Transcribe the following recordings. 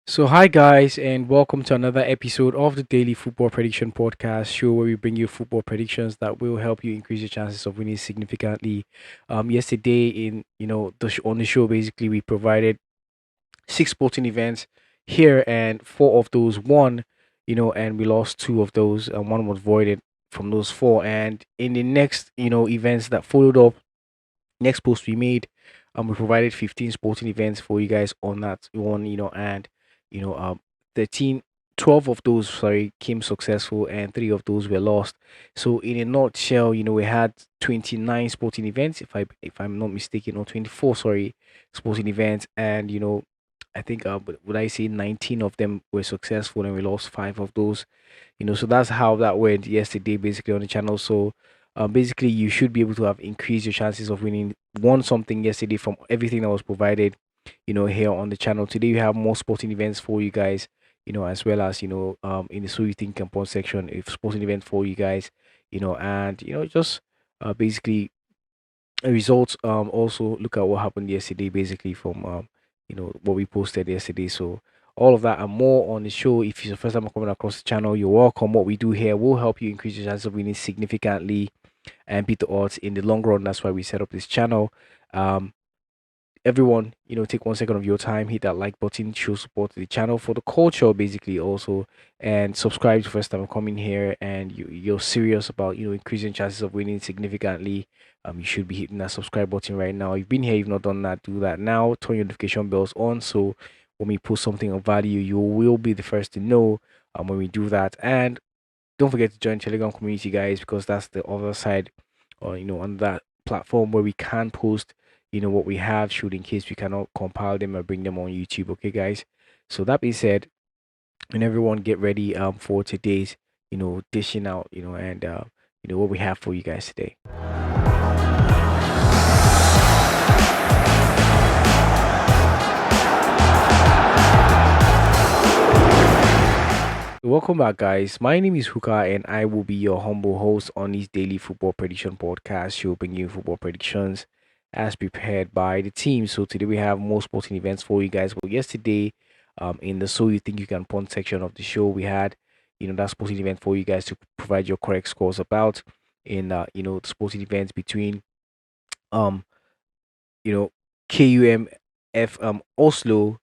So, hi guys, and welcome to another episode of the Daily Football Prediction Podcast show, where we bring you football predictions that will help you increase your chances of winning significantly. Yesterday, on the show, basically we provided six sporting events here, and four of those won. And we lost two of those, and one was voided from those four. And in the next, events that followed up, next post we made, we provided 15 sporting events for you guys on that one, and you know, um, 13, 12 of those, sorry, came successful, and three of those were lost. So in a nutshell, we had 29 sporting events, if I'm not mistaken, or 24, sorry, sporting events, and I think would I say 19 of them were successful, and we lost five of those. So that's how that went yesterday, basically on the channel. So basically, you should be able to have increased your chances of winning won something yesterday from everything that was provided, here on the channel. Today, we have more sporting events for you guys, as well as, in the So You Think Campaign section, a sporting event for you guys, and, just basically results. Also look at what happened yesterday, basically from, what we posted yesterday. So, all of that and more on the show. If it's the first time coming across the channel, you're welcome. What we do here will help you increase your chances of winning significantly and beat the odds in the long run. That's why we set up this channel. Um, Everyone, take 1 second of your time, hit that like button, show support to the channel for the culture, basically, also, and subscribe the first time coming here, and you're serious about increasing chances of winning significantly. You should be hitting that subscribe button right now. If you've been here, you've not done that, do that now. Turn your notification bells on, so when we post something of value, you will be the first to know when we do that. And don't forget to join Telegram community, guys, because that's the other side, or on that platform where we can post what we have, shoot, in case we cannot compile them or bring them on YouTube. Okay, guys. So that being said, and everyone get ready for today's dishing out, and what we have for you guys today. Welcome back, guys. My name is Huka, and I will be your humble host on this daily football prediction podcast show, bringing you football predictions as prepared by the team. So today we have more sporting events for you guys. Well, yesterday, in the So You Think You Can Punt section of the show, we had that sporting event for you guys to provide your correct scores about in the sporting events between um you know KUMF Oslo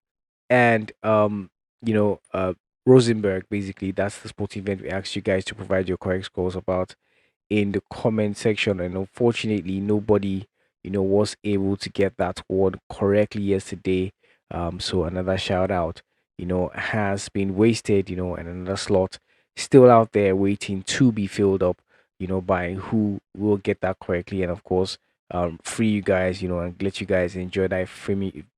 and you know uh Rosenberg. Basically, that's the sporting event we asked you guys to provide your correct scores about in the comment section, and unfortunately nobody was able to get that word correctly yesterday. So another shout out has been wasted, and another slot still out there waiting to be filled up, by who will get that correctly, and of course free you guys, and let you guys enjoy that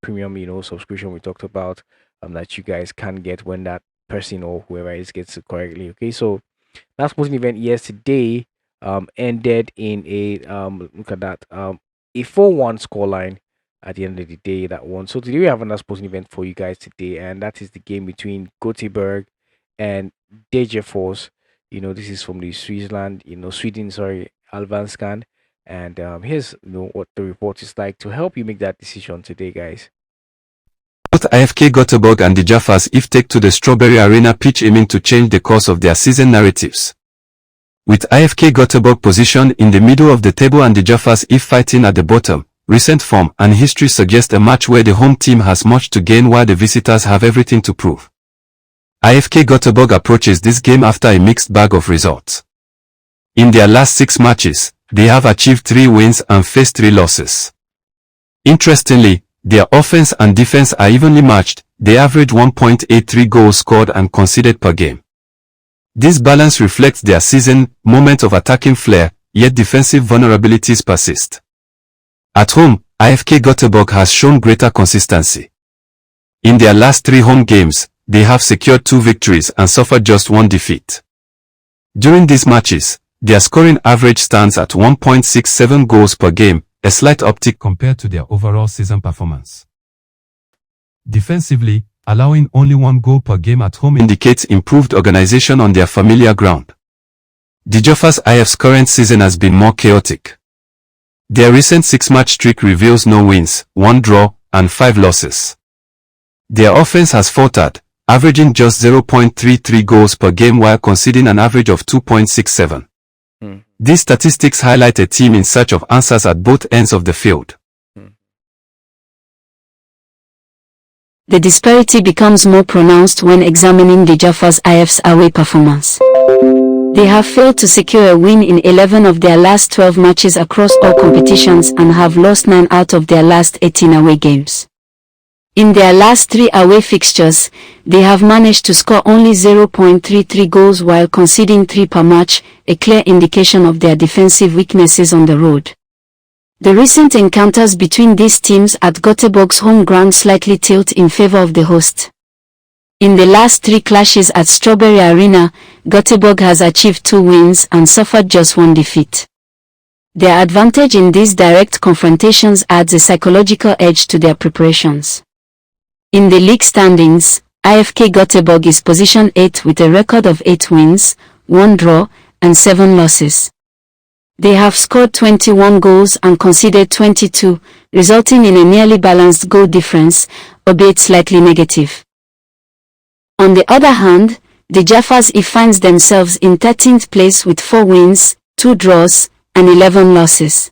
premium subscription we talked about, that you guys can get when that person or whoever is gets it correctly. Okay, so that sporting event yesterday ended in a look at that, a 4-1 scoreline at the end of the day, that one. So today we have another sporting event for you guys today, and that is the game between Gothenburg and Degerfors. This is from the Switzerland, Sweden, sorry, Alvanskan. And here's what the report is like to help you make that decision today, guys. Both IFK Göteborg and the Jaffas if take to the Strawberry Arena pitch aiming to change the course of their season narratives. With IFK Göteborg positioned in the middle of the table and the Jaffas if fighting at the bottom, recent form and history suggest a match where the home team has much to gain while the visitors have everything to prove. IFK Göteborg approaches this game after a mixed bag of results. In their last 6 matches, they have achieved 3 wins and faced 3 losses. Interestingly, their offense and defense are evenly matched. They average 1.83 goals scored and conceded per game. This balance reflects their season, moment of attacking flair, yet defensive vulnerabilities persist. At home, IFK Göteborg has shown greater consistency. In their last 3 home games, they have secured 2 victories and suffered just 1 defeat. During these matches, their scoring average stands at 1.67 goals per game, a slight uptick compared to their overall season performance. Defensively, allowing only 1 goal per game at home indicates improved organization on their familiar ground. The Jaffas IF's current season has been more chaotic. Their recent 6-match streak reveals no wins, 1 draw, and 5 losses. Their offense has faltered, averaging just 0.33 goals per game while conceding an average of 2.67. Hmm. These statistics highlight a team in search of answers at both ends of the field. Hmm. The disparity becomes more pronounced when examining the Jaffas IF's away performance. They have failed to secure a win in 11 of their last 12 matches across all competitions and have lost 9 out of their last 18 away games. In their last 3 away fixtures, they have managed to score only 0.33 goals while conceding 3 per match, a clear indication of their defensive weaknesses on the road. The recent encounters between these teams at Göteborg's home ground slightly tilt in favor of the host. In the last 3 clashes at Strawberry Arena, Göteborg has achieved 2 wins and suffered just 1 defeat. Their advantage in these direct confrontations adds a psychological edge to their preparations. In the league standings, IFK Göteborg is position 8 with a record of 8 wins, 1 draw, and 7 losses. They have scored 21 goals and conceded 22, resulting in a nearly balanced goal difference, albeit slightly negative. On the other hand, the Jaffas finds themselves in 13th place with 4 wins, 2 draws, and 11 losses.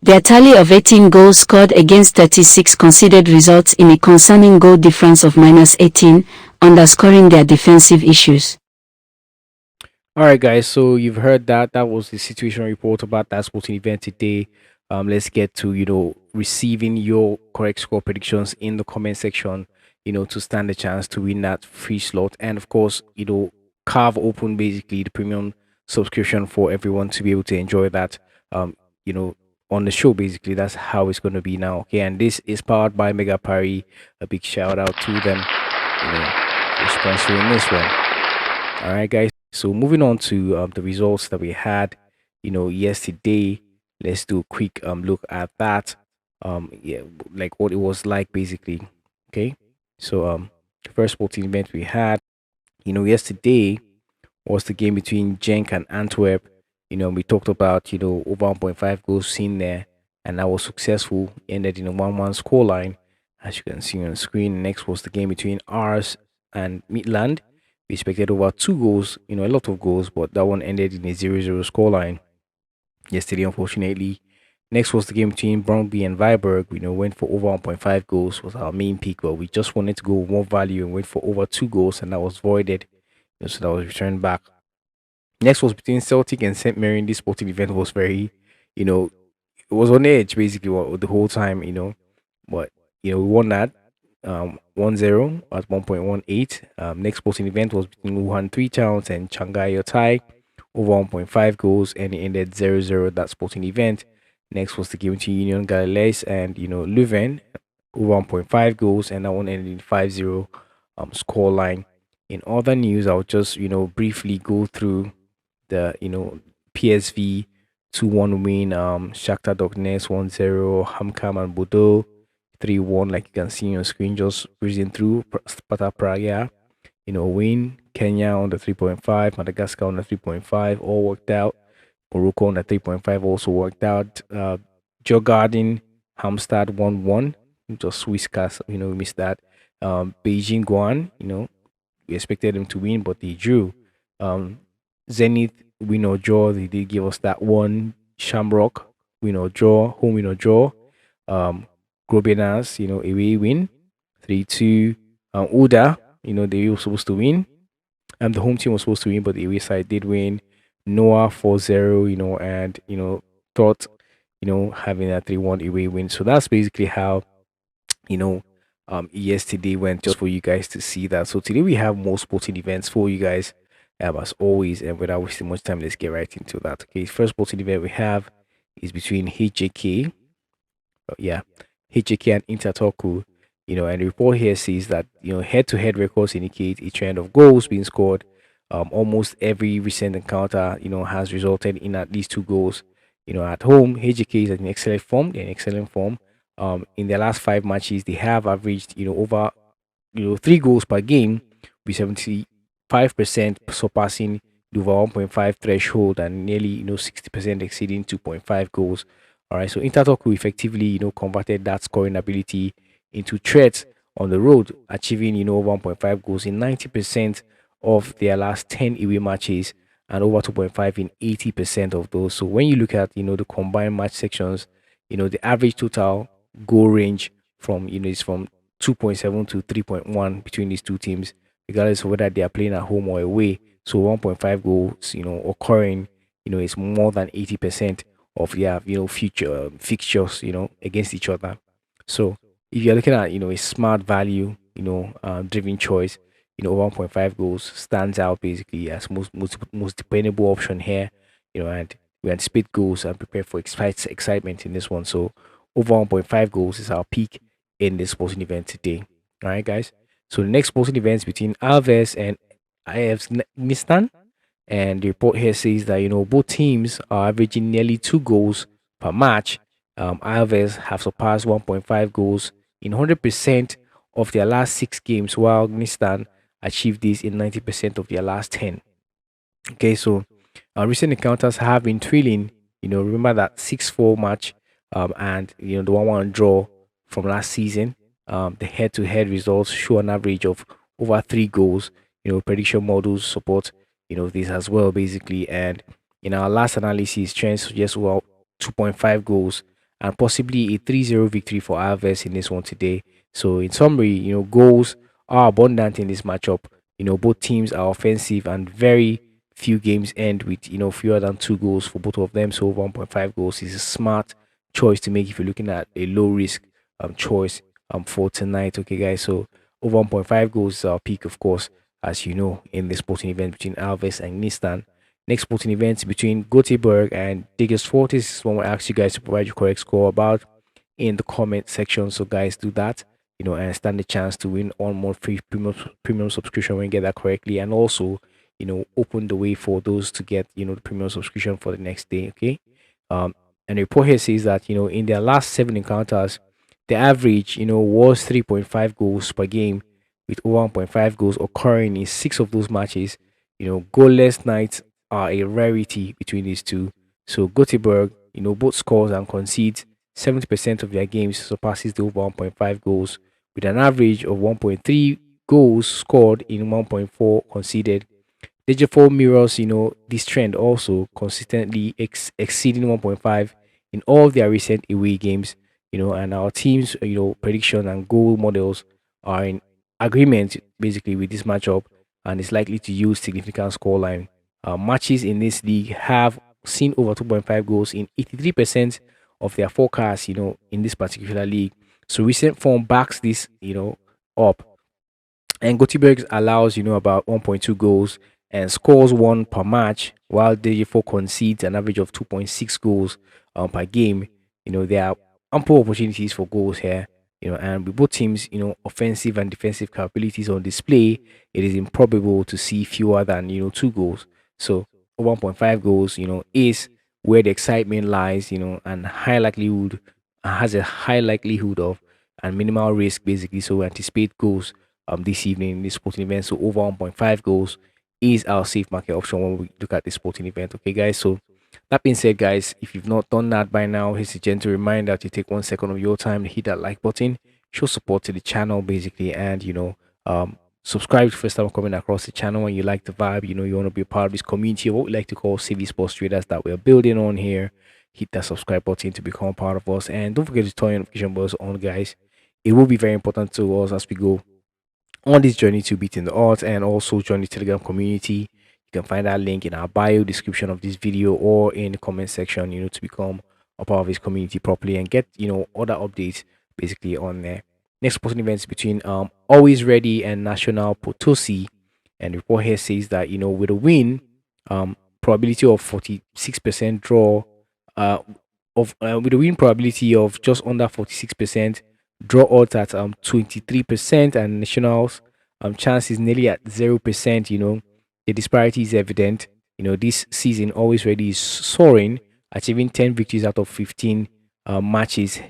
Their tally of 18 goals scored against 36 conceded results in a concerning goal difference of -18, underscoring their defensive issues. All right, guys. So you've heard that. That was the situation report about that sporting event today. Let's get to receiving your correct score predictions in the comment section. To stand a chance to win that free slot, and of course, carve open basically the premium subscription for everyone to be able to enjoy that. On the show, basically, that's how it's going to be now. Okay, and this is powered by Mega Party. A big shout out to them, for sponsoring this one. All right, guys. So moving on to the results that we had, yesterday. Let's do a quick look at that. Yeah, like what it was like basically. Okay. So the first sporting event we had, yesterday was the game between Genk and Antwerp. We talked about over 1.5 goals seen there, and that was successful. Ended in a 1-1 scoreline, as you can see on the screen. Next was the game between Ars and Midland. We expected over 2 goals, a lot of goals, but that one ended in a 0-0 scoreline yesterday, unfortunately. Next was the game between Brøndby and Viborg. Went for over 1.5 goals was our main pick, but we just wanted to go with more value and went for over 2 goals, and that was voided. So that was returned back. Next was between Celtic and St. Mirren. This sporting event was very, it was on edge basically the whole time, but we won that 1-0 at 1.18. Next sporting event was between Wuhan Three Towns and Shanghai Yotai, over 1.5 goals, and it ended 0-0 that sporting event. Next was the game between Union Galileis and Leuven, over 1.5 goals, and that one ended in 5-0 scoreline. In other news, I'll just briefly go through the PSV 2-1 win, Shakhtar Donetsk 1-0, Hamkam and Bodo 3-1, like you can see on your screen, just breezing through. Sparta Praga, win. Kenya on the 3.5, Madagascar on the 3.5, all worked out. Morocco on the 3.5 also worked out. Djurgården, Hamstad 1-1, just Whiskas, we missed that. Beijing Guan, we expected them to win, but they drew. Zenith, win or draw, they did give us that one. Shamrock, win or draw, home win or draw. Grobenas, away win, 3-2. Uda, they were supposed to win. The home team was supposed to win, but the away side did win. Noah 4-0, and thought, having a 3-1 away win. So that's basically how, yesterday went, just for you guys to see that. So today we have more sporting events for you guys, as always, and without wasting much time, let's get right into that. Okay, first sporting event we have is between HJK, HJK and Intertoku. And the report here says that head-to-head records indicate a trend of goals being scored. Almost every recent encounter, has resulted in at least 2 goals. At home, HJK is in excellent form. They're in excellent form. In their last 5 matches, they have averaged, over, 3 goals per game, with 75% surpassing the over 1.5 threshold and nearly, 60% exceeding 2.5 goals. All right, so Intertoku effectively, converted that scoring ability into threats on the road, achieving over 1.5 goals in 90% of their last 10 away matches and over 2.5 in 80% of those. So when you look at the combined match sections, the average total goal range from is from 2.7 to 3.1 between these two teams, regardless of whether they are playing at home or away. So 1.5 goals, occurring, is more than 80% of their future fixtures, against each other. So if you're looking at a smart value, driven choice, 1.5 goals stands out basically as most dependable option here, and we anticipate goals and prepare for excitement in this one. So over 1.5 goals is our peak in this sporting event today. All right, guys. So the next sporting event is between Alves and IF's Nistan. And the report here says that both teams are averaging nearly 2 goals per match. Alves have surpassed 1.5 goals in 100% of their last 6 games, while Nistan achieved this in 90% of their last 10. Okay, so recent encounters have been thrilling. Remember that 6-4 match, and the 1-1 draw from last season. The head-to-head results show an average of over 3 goals. Prediction models support this as well, basically. And in our last analysis, trends suggest over 2.5 goals and possibly a 3-0 victory for Alves in this one today. So in summary, goals are abundant in this matchup. Both teams are offensive and very few games end with fewer than 2 goals for both of them. So 1.5 goals is a smart choice to make if you're looking at a low risk choice for tonight. Okay, guys. So over 1.5 goals is our peak, of course, as you know, in the sporting event between Alves and Nistan. Next sporting event between Gothenburg and Degerfors is one we ask you guys to provide your correct score about in the comment section. So guys, do that. And stand the chance to win one more free premium subscription when you get that correctly, and also open the way for those to get the premium subscription for the next day. Okay. And the report here says that in their last 7 encounters, the average was 3.5 goals per game, with over 1.5 goals occurring in 6 of those matches. Goalless nights are a rarity between these two. So Gothenburg, both scores and concedes 70% of their games, surpasses the over 1.5 goals, with an average of 1.3 goals scored in 1.4 conceded. Digital mirrors, this trend also consistently exceeding 1.5 in all of their recent away games, and our team's, prediction and goal models are in agreement basically with this matchup, and is likely to use significant scoreline. Matches in this league have seen over 2.5 goals in 83% of their forecasts, in this particular league. So recent form backs this, up. And Gothenburg allows, about 1.2 goals and scores one per match, while DJ4 concedes an average of 2.6 goals per game. There are ample opportunities for goals here. And with both teams, offensive and defensive capabilities on display, it is improbable to see fewer than 2 goals. So 1.5 goals, is where the excitement lies, and high likelihood has a high likelihood of and minimal risk basically. So we anticipate goals this evening in this sporting event. So over 1.5 goals is our safe market option when we look at this sporting event. Okay, guys. So that being said, guys, if you've not done that by now, here's a gentle reminder to take 1 second of your time to hit that like button, show support to the channel basically, and subscribe first time coming across the channel and you like the vibe, you want to be a part of this community of what we like to call CV Sports Traders that we're building on here. Hit that subscribe button to become a part of us, and don't forget to turn your notification bells on, guys. It will be very important to us as we go on this journey to beating the odds, and also join the Telegram community. You can find that link in our bio description of this video or in the comment section, to become a part of this community properly and get, other updates basically on there. Next sporting events between Always Ready and National Potosi. And the report here says that, with a win, probability of 46% draw, with a win probability of just under 46%, draw odds at 23%, and Nationals chance is nearly at 0%. The disparity is evident. This season Always Ready is soaring, achieving 10 victories out of 15 matches,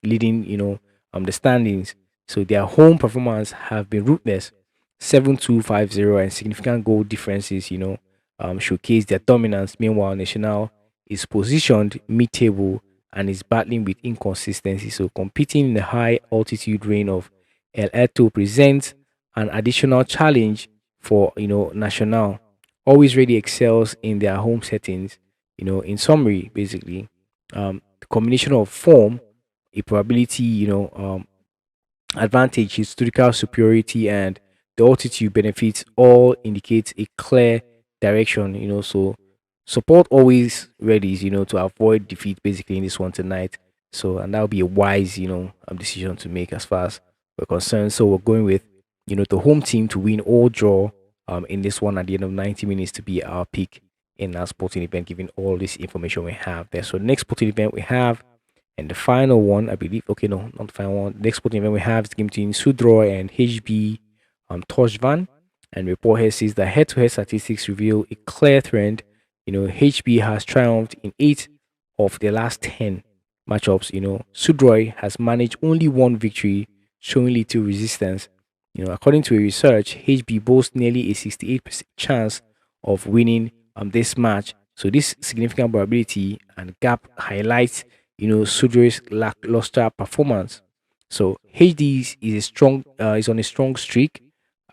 leading the standings. So their home performance have been ruthless, 7-2-5-0, and significant goal differences showcase their dominance. Meanwhile, National is positioned mid-table and is battling with inconsistency, so competing in the high altitude rain of El Eto presents an additional challenge for Nacional. Always really excels in their home settings. In summary, basically, the combination of form, a probability, advantage, historical superiority, and the altitude benefits all indicate a clear direction. So support always ready, to avoid defeat basically in this one tonight. So and that would be a wise, decision to make as far as we're concerned. So we're going with, the home team to win or draw in this one at the end of 90 minutes to be our pick in our sporting event, given all this information we have there. So the next sporting event we have and the final one, I believe, okay, no, not the final one. The next sporting event we have is the game between Sudroy and HB Toshvan. And report here says that head to head statistics reveal a clear trend. HB has triumphed in 8 of their last 10 matchups. Sudroy has managed only one victory, showing little resistance. According to a research, HB boasts nearly a 68% chance of winning this match. So this significant probability and gap highlights Sudroy's lackluster performance. So HD is on a strong streak,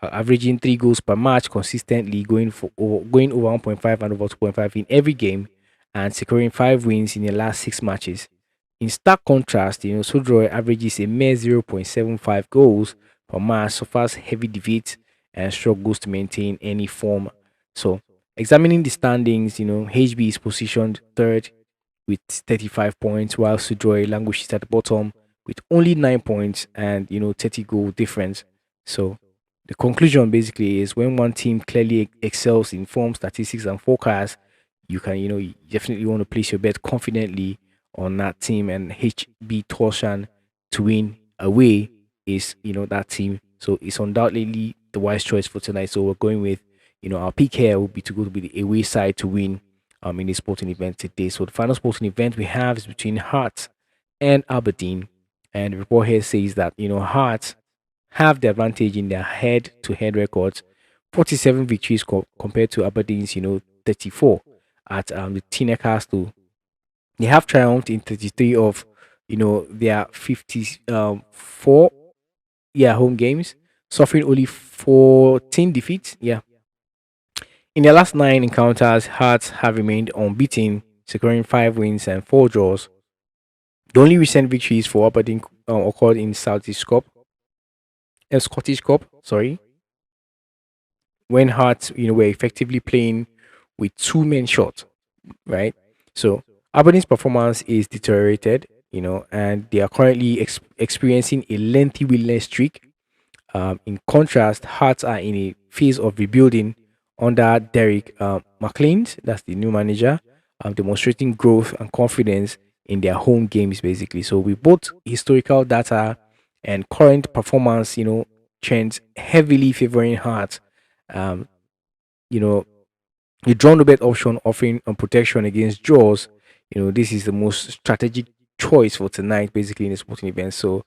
averaging 3 goals per match consistently, going over 1.5 and over 2.5 in every game, and securing 5 wins in the last 6 matches. In stark contrast, Sudroy averages a mere 0.75 goals per match, suffers heavy defeats, and struggles to maintain any form. So, examining the standings, HB is positioned third with 35 points, while Sudroy languishes at the bottom with only 9 points and 30 goal difference. So the conclusion basically is when one team clearly excels in form, statistics, and forecast, you definitely want to place your bet confidently on that team, and HB Torshan to win away is that team. So it's undoubtedly the wise choice for tonight. So we're going with our pick here will be to go to be the away side to win in the sporting event today. So the final sporting event we have is between Hearts and Aberdeen. And the report here says that, Hearts have the advantage in their head to head records, 47 victories compared to Aberdeen's, 34 at the Tina Castle. They have triumphed in 33 of, their 54 home games, suffering only 14 defeats. Yeah. In their last 9 encounters, Hearts have remained unbeaten, securing 5 wins and 4 draws. The only recent victories for Aberdeen occurred in Scottish Cup, sorry, when Hearts, were effectively playing with 2 men short, right? So Aberdeen's performance is deteriorated, and they are currently experiencing a lengthy winless streak. In contrast, Hearts are in a phase of rebuilding under Derek McLean, that's the new manager, demonstrating growth and confidence in their home games, basically. So, with both historical data and current performance, trends heavily favoring Hearts, um, you know, the drawn bet option offering protection against draws, this is the most strategic choice for tonight, basically in the sporting event. So,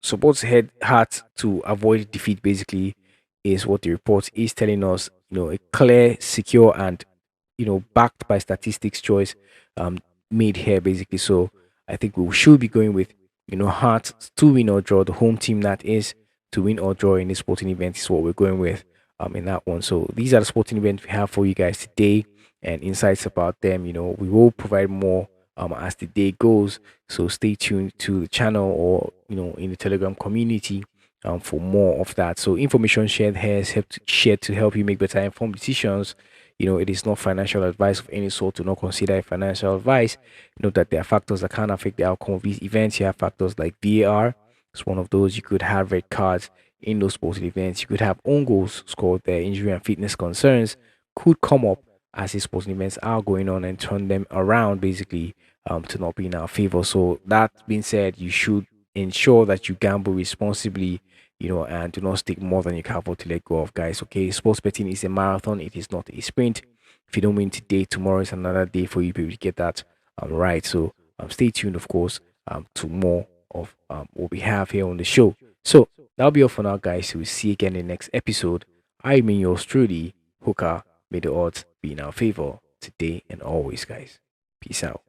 supports head Heart to avoid defeat, basically, is what the report is telling us. A clear, secure, and backed by statistics choice um, made here, basically. So, I think we should be going with Heart to win or draw. The home team that is to win or draw in this sporting event is what we're going with in that one. So these are the sporting events we have for you guys today and insights about them. We will provide more as the day goes. So stay tuned to the channel or in the Telegram community for more of that. So information shared here is shared to help you make better informed decisions. It is not financial advice of any sort. Do not consider it financial advice. Note that there are factors that can affect the outcome of these events. You have factors like VAR. It's one of those. You could have red cards in those sporting events. You could have own goals scored there. Injury and fitness concerns could come up as these sporting events are going on and turn them around, basically, to not be in our favor. So that being said, you should ensure that you gamble responsibly, and do not stick more than you can afford to let go of, guys. Okay, sports betting is a marathon, it is not a sprint. If you don't win today, tomorrow is another day for you to be able to get that right. So stay tuned, of course, to more of what we have here on the show. So that'll be all for now, guys. We'll see you again in the next episode. I mean yours truly, Hooker. May the odds be in our favor today and always, guys. Peace out.